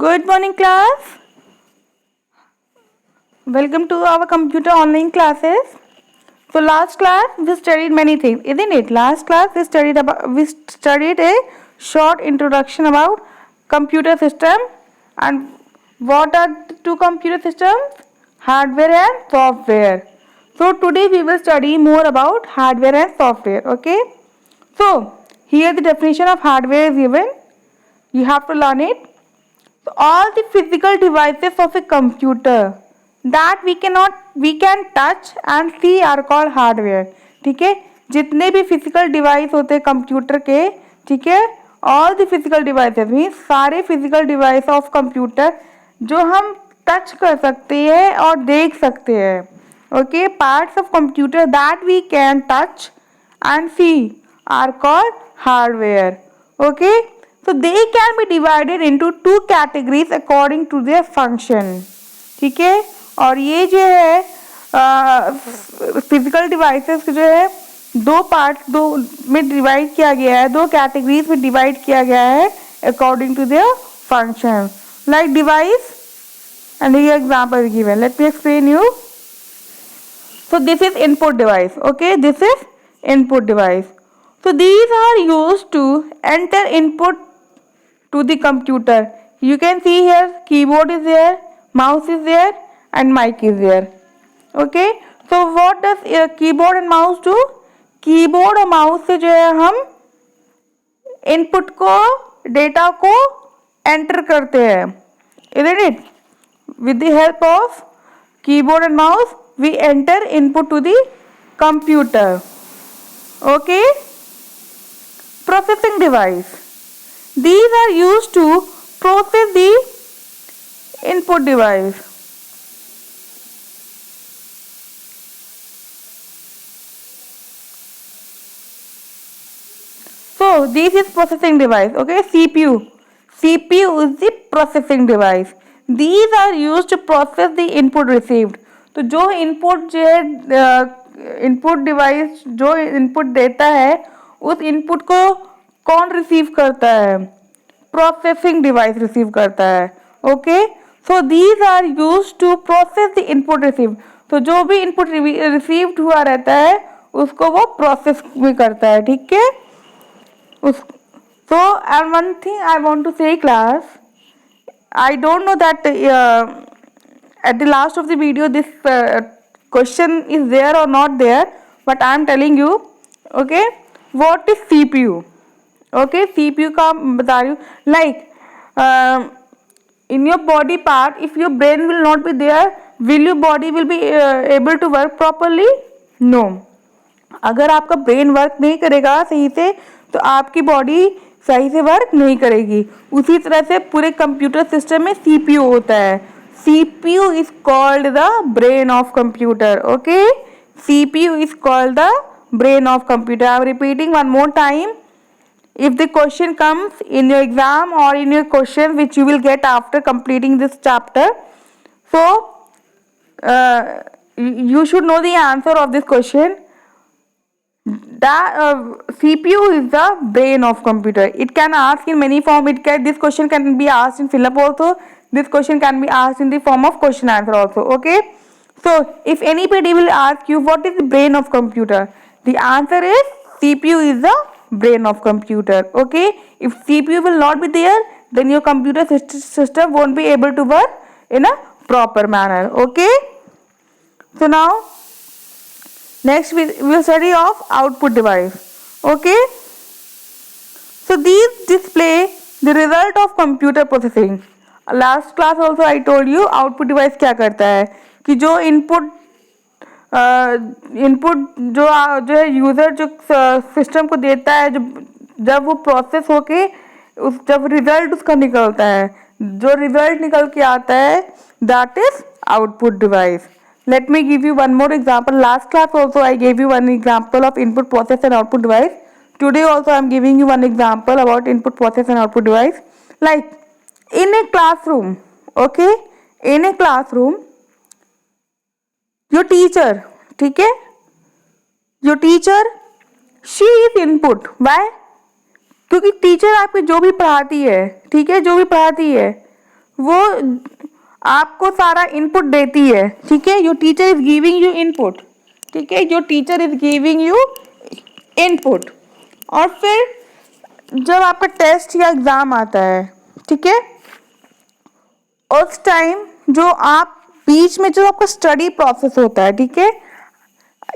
Good morning, class. Welcome to our computer online classes. So last class we studied many things, isn't it? Last class we studied a short introduction about computer system and what are the two computer systems? Hardware and software. So today we will study more about hardware and software. Okay. So here the definition of hardware is given. You have to learn it. So all the physical devices of a computer that we can touch and see are called hardware. ठीक है, जितने भी physical device होते हैं computer के, ठीक है, all the physical devices means सारे फिजिकल डिवाइस ऑफ कंप्यूटर जो हम टच कर सकते हैं और देख सकते हैं. Okay, parts of computer that we can touch and see are called hardware. Okay, so they can be divided into two categories according to their function. ठीक है, और ये जो है फिजिकल डिवाइसेस जो है दो में डिवाइड किया गया है, दो कैटेगरीज में डिवाइड किया गया है according to their function. Like device and here example is given. Let me explain you. So this is input device. Okay, this is input device. So these are used to enter input to the computer. You can see here keyboard is there, mouse is there and mic is there. Okay, so what does keyboard and mouse do? Keyboard और mouse से जो है हम input को data को enter करते हैं, isn't it? With the help of keyboard and mouse we enter input to the computer. Okay, processing device, these are used to process the input device. So this is processing device. Okay, CPU is the processing device. These are used to process the input received. तो जो input जो है input device जो input देता है उस input को कौन रिसीव करता है? प्रोसेसिंग डिवाइस रिसीव करता है. Okay, so these are used to process the input receive. तो जो भी इनपुट रिसीव्ड हुआ रहता है उसको वो प्रोसेस भी करता है. ठीक है, so and one thing I want to say class, I don't know that at the last of the video this question is there or not there, but I am telling you. Okay, what is CPU? Okay, CPU का बता रही हूँ. Like in your body part, if your brain will not be there, will your body will be able to work properly? No. अगर आपका brain work नहीं करेगा सही से तो आपकी बॉडी सही से वर्क नहीं करेगी. उसी तरह से पूरे कंप्यूटर सिस्टम में सीपीयू होता है. CPU is called the brain of computer. Okay, CPU is called the brain of computer. I am repeating one more time. If the question comes in your exam or in your question which you will get after completing this chapter, so you should know the answer of this question. That CPU is the brain of computer. It can ask in many form. This question can be asked in fill up also. This question can be asked in the form of question answer also. Okay. So if anybody will ask you what is the brain of computer, the answer is CPU is the brain of computer. Okay. If CPU will not be there, then your computer system won't be able to work in a proper manner. Okay. So now next we will study of output device. Okay, so these display the result of computer processing. Last class also I told you output device क्या करता है कि जो input जो है user जो system को देता है, जब वो प्रोसेस होके जब रिजल्ट उसका निकलता है, जो रिजल्ट निकल के आता है that is output device. Let me give you one more example. Last class also I gave you one example of input process and output device. Today also I am giving you one example about input process and output device. Like in a classroom, okay, in a classroom, your teacher, ठीक है, your teacher, she is input. Why? क्योंकि teacher आपकी जो भी पढ़ाती है, ठीक है, जो भी पढ़ाती है वो आपको सारा इनपुट देती है, ठीक है। Your teacher is giving you input, ठीक है, your teacher is giving you input. और फिर जब आपका टेस्ट या एग्जाम आता है, ठीक है, उस टाइम जो आप बीच में जो आपका स्टडी प्रोसेस होता है, ठीक है,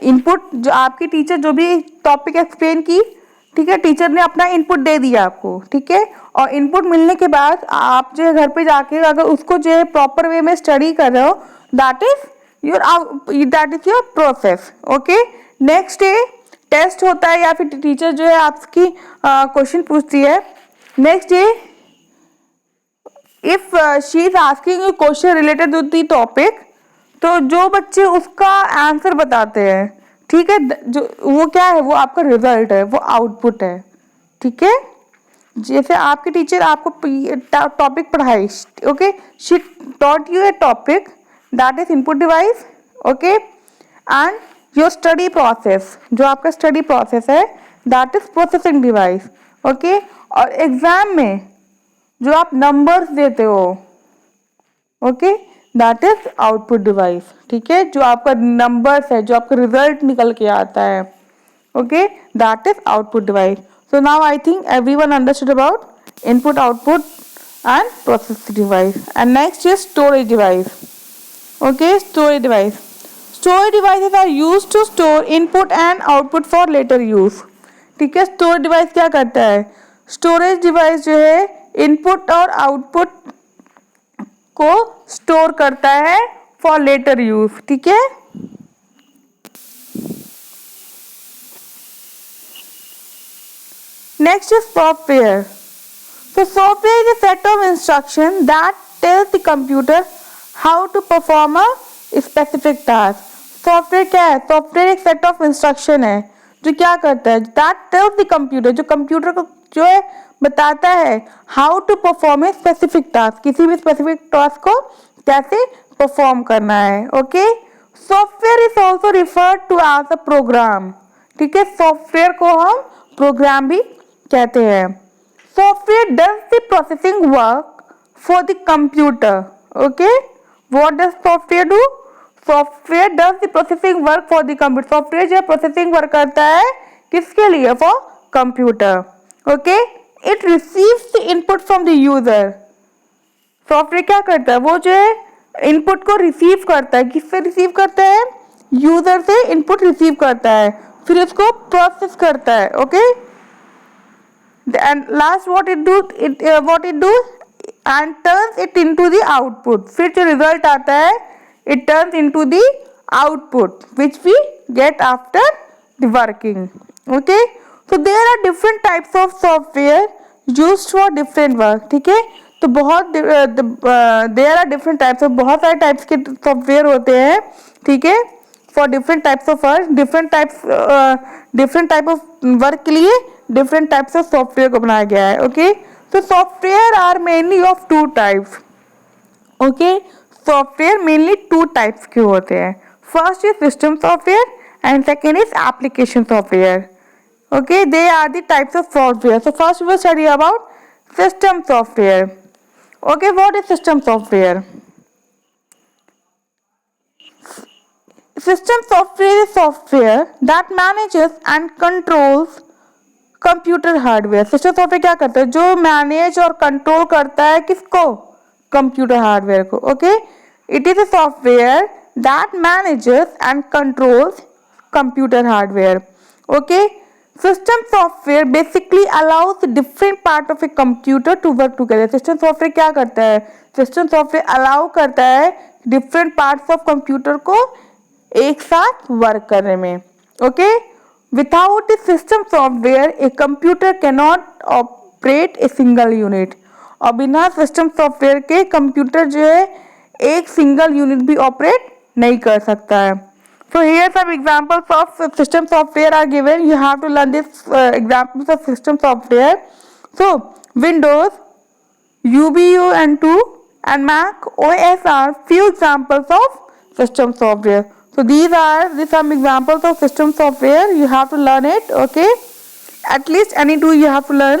इनपुट जो आपकी टीचर जो भी टॉपिक एक्सप्लेन की, ठीक है, टीचर ने अपना इनपुट दे दिया आपको, ठीक है, और इनपुट मिलने के बाद आप जो है घर पे जाके अगर उसको जो है प्रॉपर वे में स्टडी कर रहे हो, that is your process. Okay, next day test होता है या फिर टीचर जो है आपकी क्वेश्चन पूछती है। Next day if she is asking you question related to the topic, तो जो बच्चे उसका आंसर बताते हैं, ठीक है, जो वो क्या है, वो आपका रिजल्ट है, वो आउटपुट है, ठीक है। जैसे आपके टीचर आपको टॉपिक पढ़ाई, okay, she taught U A topic, that is input device, okay, and your study process, जो आपका स्टडी प्रोसेस है, that is processing device, okay. और एग्जाम में जो आप नंबर्स देते हो, okay, that is output device, ठीक है, जो आपका नंबर्स है, जो आपका रिजल्ट निकल के आता है, okay, that is output device. So now I think everyone understood about input, output and process device. And next is storage device, okay. Storage device, storage devices are used to store input and output for later use, ठीक है। Storage device क्या करता है, storage device जो है input और output को store करता है फॉर लेटर यूज, ठीक है। Next is software. So software is a set of instruction that tells the computer how to perform a specific task. Software क्या है, सॉफ्टवेयर एक सेट ऑफ इंस्ट्रक्शन है जो क्या करता है, दैट टेल्स द कंप्यूटर, जो कंप्यूटर को जो है बताता है how to perform a specific task, किसी भी स्पेसिफिक टास्क को कैसे परफॉर्म करना है, okay. Software is also referred to as a program, ठीक है, सॉफ्टवेयर को हम प्रोग्राम भी कहते हैं। Software does the processing work for the computer, okay. What does software do, software does the processing work for the computer, software जो processing work करता है किसके लिए, for computer, okay. It receives the input from the user, software क्या करता है, वो जो है इनपुट को रिसीव करता है, किससे रिसीव करता है, यूजर से इनपुट रिसीव करता है, फिर उसको प्रोसेस करता है, okay. And last what it do and turns it into the output, फिर जो रिजल्ट आता है it turns into the output which we get after the working, okay. So there are different types of software used for different work, ठीक है। तो बहुत there are different types of, बहुत सारे टाइप्स के सॉफ्टवेयर होते हैं, ठीक है, for different types of work, different type of work के लिए डिफरेंट टाइप्स ऑफ सॉफ्टवेयर को बनाया गया है, ओके। तो software are mainly of two types, okay. Software mainly two types के होते हैं, first is system software and second is application software, okay. They are the types of software. So first we will study about system software, okay. What is system software? System software is software that manages and controls computer hardware. System software क्या करता है, जो manage और control करता है किसको, computer hardware को, okay. It is a software that manages and controls computer hardware, okay. System software basically allows different part of a computer to work together. System software क्या करता है, सिस्टम सॉफ्टवेयर अलाउ करता है different parts of computer को एक साथ work करने में, okay. Without A system software a computer can not operate a single unit, और बिना सिस्टम सॉफ्टवेयर के कंप्यूटर जो है एक सिंगल यूनिट भी ऑपरेट नहीं कर सकता है। So here some examples of system software are given, you have to learn this examples of system software. So Windows, UBUN2 and Mac OS are few examples of system software. So these are some examples of system software, you have to learn it, okay. At least any two you have to learn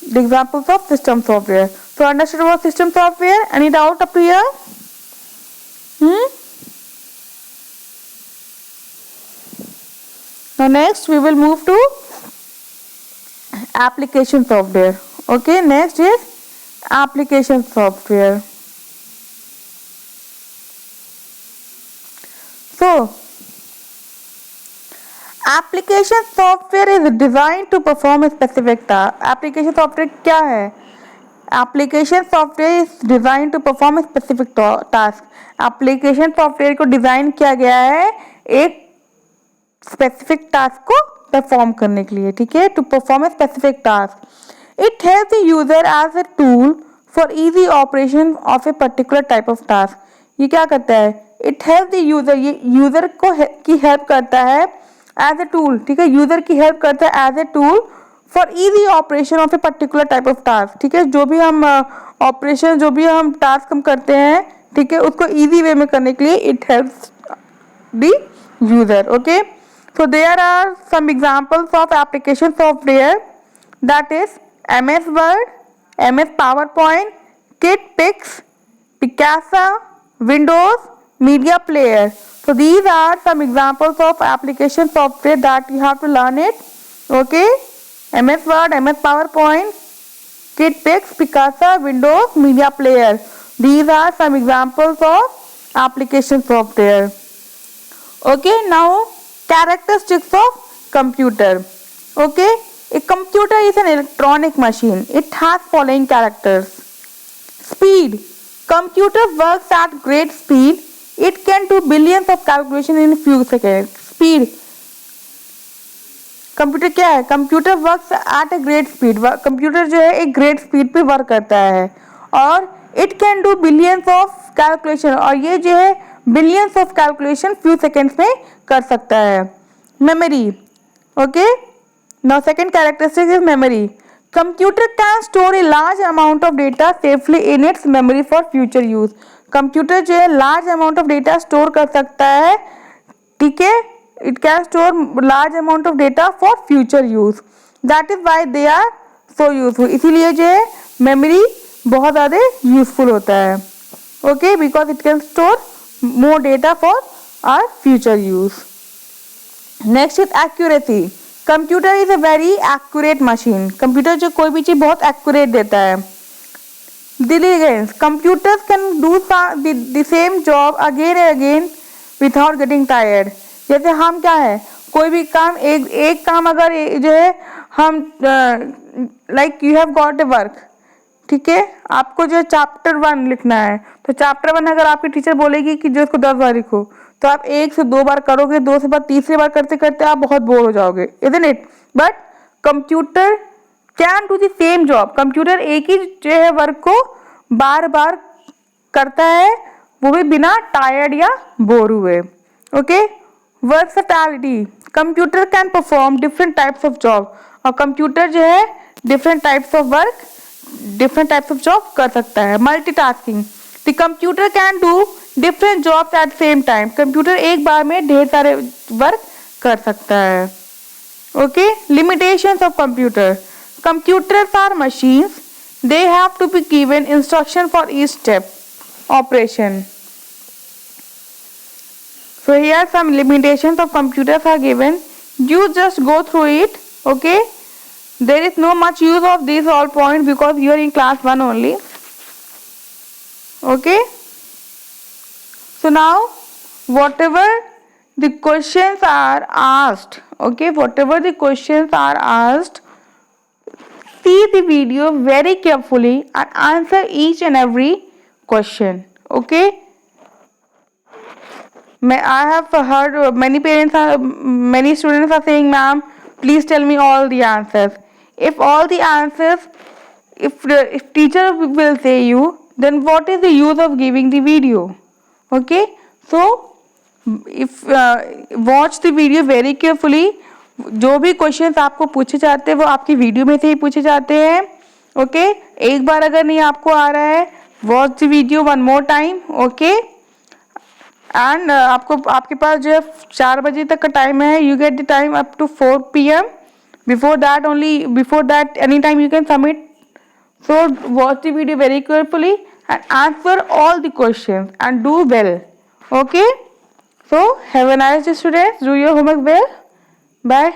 the examples of system software. So understood about system software? Any doubt up to here? Now next we will move to application software. Okay, next is application software. So application software is designed to perform a specific task. Application software क्या है? Application software is designed to perform a specific task. Application software को design किया गया है एक specific task को perform करने के लिए, ठीक है, to perform a specific task. It helps the user as a tool for easy operation of a particular type of task. ये क्या करता है? इट हेल्प द यूजर, ये यूजर को की हेल्प करता है एज ए टूल, ठीक है, यूजर की हेल्प करता है as a tool for easy operation of a particular type of task. ठीक है, जो भी हम ऑपरेशन जो भी हम टास्क हम करते हैं, ठीक है, उसको इजी वे में करने के लिए it helps the user. Okay, so there are some examples of application software, that is MS Word, MS PowerPoint, KitPix, Picasa, Windows Media Player. So these are some examples of application software that you have to learn it. Okay, MS Word, MS PowerPoint, KitPix, Picasa, Windows Media Player. These are some examples of application software. Okay, now characteristics of computer. Okay, a computer is an electronic machine. It has following characters. Speed. Computer works at great speed. It can do billions of calculations in few seconds. Speed. Computer क्या है? Computer works at a great speed. Computer जो है एक great speed पे work करता है और it can do billions of calculation, और ये जो है billions of calculation few seconds में कर सकता है. Memory. Okay, now second characteristic is memory. Computer can store a large amount of data safely in its memory for future use. Computer जो है large amount of data store कर सकता है, ठीक है, it can store large amount of data for future use. That is why they are so useful. इसीलिए जो है मेमोरी बहुत ज़्यादा यूजफुल होता है. Okay, because it can store more data for our future use. Next is accuracy. Computer is a very accurate machine. Computer जो कोई भी चीज बहुत accurate देता है. Diligence. Computers can do the same job again and again without getting tired. जैसे हम क्या है, कोई भी काम एक काम अगर जो है हम like you have got a work, ठीक है, आपको जो चैप्टर 1 लिखना है, तो चैप्टर 1 अगर आपकी टीचर बोलेगी कि जो इसको 10 बार लिखो, तो आप 1 से 2 बार करोगे, 2 से बाद तीसरी बार करते करते आप बहुत बोर हो जाओगे, isn't it? But computer can do the same job. Computer एक ही जो है वर्क को बार बार करता है, वो भी बिना टायर्ड या बोर हुए. Okay, versatility. Computer can perform different types of job. और कंप्यूटर जो है different types of work, different types of job कर सकता है. Multitasking. The computer can do different jobs at same time. Computer एक बार में ढेर सारे वर्क कर सकता है. Okay, limitations of computer. Computers are machines. They have to be given instruction for each step operation. So here some limitations of computers are given. You just go through it. Okay, there is no much use of these all points because you are in class 1 only. Okay, so now whatever the questions are asked, okay, whatever the questions are asked, see the video very carefully and answer each and every question. Okay, I have heard many students are saying, ma'am, please tell me all the answers. If all the answers, if teacher will say you, then what is the use of giving the video? Okay, so if watch the video very carefully. जो भी questions आपको पूछे जाते हैं वो आपकी video में से ही पूछे जाते हैं. ओके, एक बार अगर नहीं आपको आ रहा है, watch the video 1 more time. Okay, and आपके पास जो है 4 बजे तक का टाइम है. You get the time up to 4 PM. Before that any time you can submit So watch the video very carefully and answer all the questions and do well. Okay? So have a nice day, students. Do your homework well. Bye.